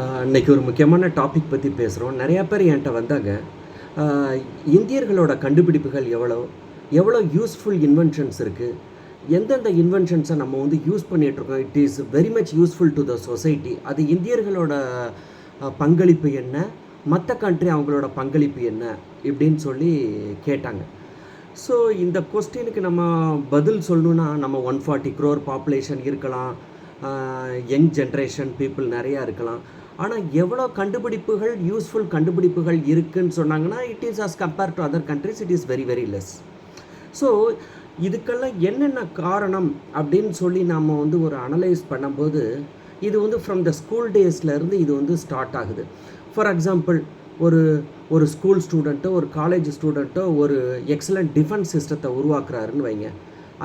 இன்றைக்கி ஒரு முக்கியமான டாபிக் பற்றி பேசுகிறோம். நிறையா பேர் என்கிட்ட வந்தாங்க. இந்தியர்களோட கண்டுபிடிப்புகள் எவ்வளோ யூஸ்ஃபுல் இன்வென்ஷன்ஸ் இருக்குது, எந்தெந்த இன்வென்ஷன்ஸை நம்ம வந்து யூஸ் பண்ணிகிட்ருக்கோம், it is very much useful to the society, அது இந்தியர்களோட பங்களிப்பு என்ன, மற்ற கண்ட்ரி அவங்களோட பங்களிப்பு என்ன இப்படின்னு சொல்லி கேட்டாங்க. ஸோ இந்த கொஸ்டினுக்கு நம்ம பதில் சொல்லணுன்னா நம்ம 140 crore பாப்புலேஷன் இருக்கலாம், யங் ஜென்ரேஷன் பீப்புள் நிறையா இருக்கலாம். ஆனால் எவ்வளோ கண்டுபிடிப்புகள், யூஸ்ஃபுல் கண்டுபிடிப்புகள் இருக்குதுன்னு சொன்னாங்கன்னா it is as compared to other countries it is very very less. So இதுக்கெல்லாம் என்னென்ன காரணம் அப்படின்னு சொல்லி நம்ம வந்து ஒரு அனலைஸ் பண்ணும்போது இது வந்து ஃப்ரம் த ஸ்கூல் டேஸ்லேருந்து இது வந்து ஸ்டார்ட் ஆகுது. ஃபார் எக்ஸாம்பிள், ஒரு ஸ்கூல் ஸ்டூடெண்ட்டோ ஒரு காலேஜ் ஸ்டூடெண்ட்டோ ஒரு எக்ஸலண்ட் டிஃபென்ஸ் சிஸ்டத்தை உருவாக்குறாருன்னு வைங்க.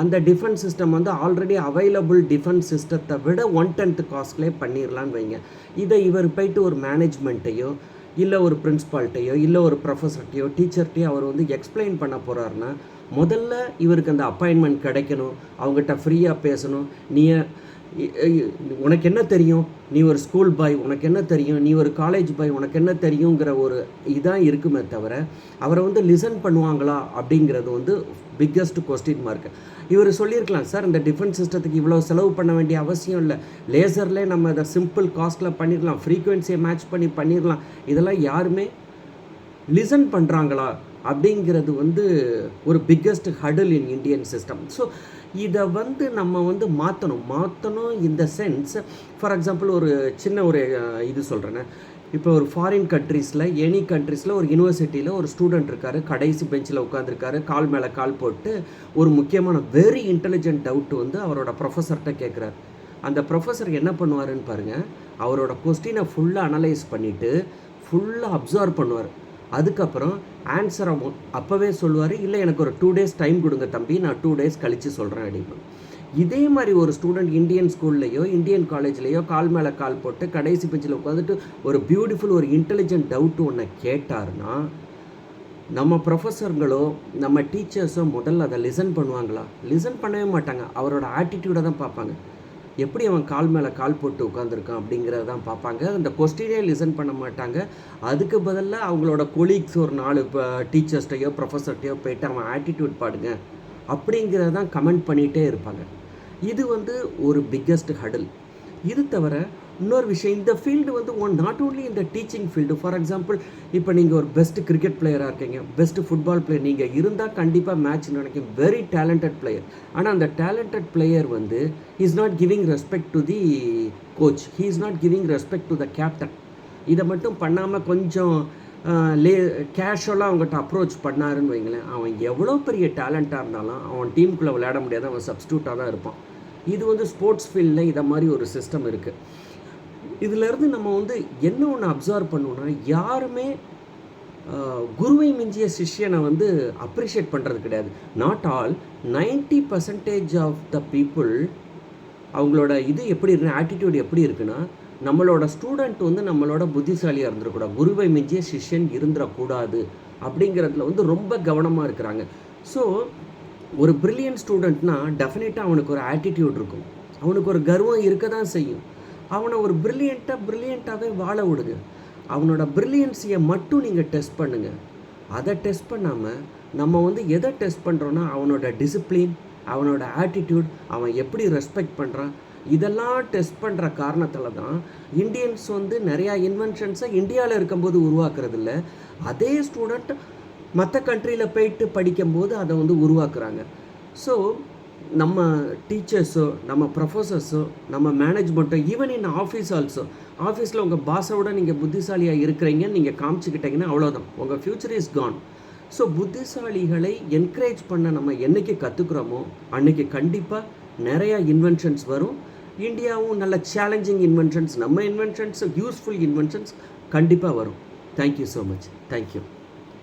அந்த டிஃபென்ஸ் சிஸ்டம் வந்து ஆல்ரெடி அவைலபிள் டிஃபென்ஸ் சிஸ்டத்தை விட 1/10 காஸ்ட்லேயே பண்ணிடலான்னு வைங்க. இதை இவர் போய்ட்டு ஒரு மேனேஜ்மெண்ட்டையோ இல்லை ஒரு பிரின்ஸ்பால்ட்டையோ இல்லை ஒரு ப்ரொஃபஸர்கிட்டையோ டீச்சர்கிட்டையோ அவர் வந்து எக்ஸ்பிளைன் பண்ண போகிறாருன்னா முதல்ல இவருக்கு அந்த அப்பாயின்மெண்ட் கிடைக்கணும், அவங்ககிட்ட ஃப்ரீயாக பேசணும். உனக்கு என்ன தெரியும், நீ ஒரு ஸ்கூல் பாய், உனக்கு என்ன தெரியும், நீ ஒரு காலேஜ் பாய், உனக்கு என்ன தெரியுங்கிற ஒரு இதான் இருக்குமே தவிர அவரை வந்து லிசன் பண்ணுவாங்களா அப்படிங்கிறது வந்து பிக்கஸ்ட் கொஸ்டின் மார்க். இவர் சொல்லியிருக்கலாம், சார் இந்த டிஃபென்ஸ் சிஸ்டத்துக்கு இவ்வளோ செலவு பண்ண வேண்டிய அவசியம் இல்லை, லேசர்லேயே நம்ம இதை சிம்பிள் காஸ்ட்டில் பண்ணிடலாம், ஃப்ரீக்குவென்சியை மேட்ச் பண்ணி பண்ணிடலாம். இதெல்லாம் யாருமே லிசன் பண்ணுறாங்களா அப்படிங்கிறது வந்து ஒரு biggest ஹடில் in Indian system. So இதை வந்து நம்ம வந்து மாற்றணும் இந்த சென்ஸ். ஃபார் எக்ஸாம்பிள், ஒரு சின்ன ஒரு இது சொல்கிறேன்னு, இப்போ ஒரு ஃபாரின் கண்ட்ரீஸில், எனி கண்ட்ரீஸில் ஒரு யூனிவர்சிட்டியில் ஒரு ஸ்டூடெண்ட் இருக்கார், கடைசி பெஞ்சில் உட்காந்துருக்காரு, கால் மேலே கால் போட்டு ஒரு முக்கியமான வெரி இன்டெலிஜென்ட் டவுட் வந்து அவரோட ப்ரொஃபஸர்கிட்ட கேட்குறாரு. அந்த ப்ரொஃபஸர் என்ன பண்ணுவாருன்னு பாருங்கள், அவரோட கொஸ்டினை ஃபுல்லாக அனலைஸ் பண்ணிவிட்டு ஃபுல்லாக அப்சர்வ் பண்ணுவார். அதுக்கப்புறம் ஆன்சரை அப்போவே சொல்லுவார், இல்லை எனக்கு ஒரு 2 days டைம் கொடுங்க தம்பி, நான் 2 days கழித்து சொல்கிறேன் அப்படின்னு. இதே மாதிரி ஒரு ஸ்டூடெண்ட் இந்தியன் ஸ்கூல்லையோ இந்தியன் காலேஜ்லேயோ கால் மேலே கால் போட்டு கடைசி பெஞ்சில் உட்காந்துட்டு ஒரு பியூட்டிஃபுல் ஒரு இன்டெலிஜென்ட் டவுட்டு ஒன்று கேட்டார்னா நம்ம ப்ரொஃபஸருங்களோ நம்ம டீச்சர்ஸோ முதல்ல அதை லிசன் பண்ணுவாங்களா? லிசன் பண்ணவே மாட்டாங்க. அவரோட ஆட்டிடியூடை தான் பார்ப்பாங்க, எப்படி அவன் கால் மேலே கால் போட்டு உட்காந்துருக்கான் அப்படிங்கிறத தான் பார்ப்பாங்க. அந்த கொஸ்டினே லிசன் பண்ண மாட்டாங்க. அதுக்கு பதிலாக அவங்களோட கொலீக்ஸ் ஒரு 4 டீச்சர்ஸ்டையோ ப்ரொஃபஸர்கிட்டையோ போய்ட்டு அவன் ஆட்டிடியூட் பாடுங்க அப்படிங்கிறத தான் கமெண்ட் பண்ணிகிட்டே இருப்பாங்க. இது வந்து ஒரு பிக்கஸ்ட் ஹடில். இது தவிர இன்னொரு விஷயம், இந்த ஃபீல்டு வந்து நாட் ஓன்லி இந்த டீச்சிங் ஃபீல்டு. ஃபார் எக்ஸாம்பிள், இப்போ நீங்கள் ஒரு பெஸ்ட் கிரிக்கெட் பிளேயராக இருக்கீங்க, பெஸ்ட் ஃபுட்பால் பிளேயர் நீங்கள் இருந்தால் கண்டிப்பாக மேட்ச் நினைக்கும், வெரி டேலண்டட் பிளேயர். ஆனால் அந்த டேலண்டட் பிளேயர் வந்து is not giving respect to the coach, he is not giving respect to the captain. இதை மட்டும் பண்ணாமல் கொஞ்சம் கேஷுவலாக அவங்ககிட்ட அப்ரோச் பண்ணாருன்னு வைங்களேன், அவன் எவ்வளோ பெரிய டேலண்ட்டாக இருந்தாலும் அவன் டீமுக்குள்ளே விளையாட முடியாது, அவன் சப்ஸ்டியூட்டாக தான் இருப்பான். இது வந்து ஸ்போர்ட்ஸ் ஃபீல்டில் இதை மாதிரி ஒரு சிஸ்டம் இருக்குது. இதிலேருந்து நம்ம வந்து என்ன ஒன்று அப்சர்வ் பண்ணோன்னா, யாருமே குருவை மிஞ்சிய சிஷ்யனை வந்து அப்ரிஷியேட் பண்ணுறது கிடையாது. Not all, 90% of the people அவங்களோட இது எப்படி இருக்குன்னா, ஆட்டிடியூட் எப்படி இருக்குன்னா, நம்மளோட ஸ்டூடெண்ட் வந்து நம்மளோட புத்திசாலியாக இருந்துடக்கூடாது, குருவை மிஞ்சிய சிஷ்யன் இருந்துடக்கூடாது அப்படிங்கிறதுல வந்து ரொம்ப கவனமாக இருக்கிறாங்க. ஸோ ஒரு பிரில்லியன்ட் ஸ்டூடெண்ட்னா டெஃபினட்டாக அவனுக்கு ஒரு ஆட்டிடியூட் இருக்கும், அவனுக்கு ஒரு கர்வம் இருக்க தான் செய்யும். அவனை ஒரு பிரில்லியண்ட்டாகவே வாழ விடுங்க. அவனோட பிரில்லியன்ஸியை மட்டும் நீங்கள் டெஸ்ட் பண்ணுங்கள். அதை டெஸ்ட் பண்ணாமல் நம்ம வந்து எதை டெஸ்ட் பண்ணுறோன்னா, அவனோட டிசிப்ளின், அவனோட ஆட்டிடியூட், அவன் எப்படி ரெஸ்பெக்ட் பண்ணுறான், இதெல்லாம் டெஸ்ட் பண்ணுற காரணத்தில் தான் இந்தியன்ஸ் வந்து நிறையா இன்வென்ஷன்ஸை இந்தியாவில் இருக்கும்போது உருவாக்குறது இல்லை, அதே ஸ்டூடெண்ட் மற்ற கண்ட்ரியில் போயிட்டு படிக்கும்போது அதை வந்து உருவாக்குறாங்க. ஸோ நம்ம டீச்சர்ஸோ நம்ம ப்ரொஃபஸர்ஸோ நம்ம மேனேஜ்மெண்ட்டோ ஈவன் இன் ஆஃபீஸ் ஆல்சோ, ஆஃபீஸில் உங்கள் பாஸோட நீங்கள் புத்திசாலியாக இருக்கிறீங்கன்னு நீங்கள் காமிச்சிக்கிட்டீங்கன்னா அவ்வளோதான், உங்கள் ஃப்யூச்சர் இஸ் கான். ஸோ புத்திசாலிகளை என்கரேஜ் பண்ண நம்ம என்றைக்கு கற்றுக்குறோமோ அன்றைக்கி கண்டிப்பாக நிறையா இன்வென்ஷன்ஸ் வரும். இந்தியாவும் நல்ல சேலஞ்சிங் இன்வென்ஷன்ஸ், நம்ம இன்வென்ஷன்ஸ், யூஸ்ஃபுல் இன்வென்ஷன்ஸ் கண்டிப்பாக வரும். Thank you so much. தேங்க்யூ.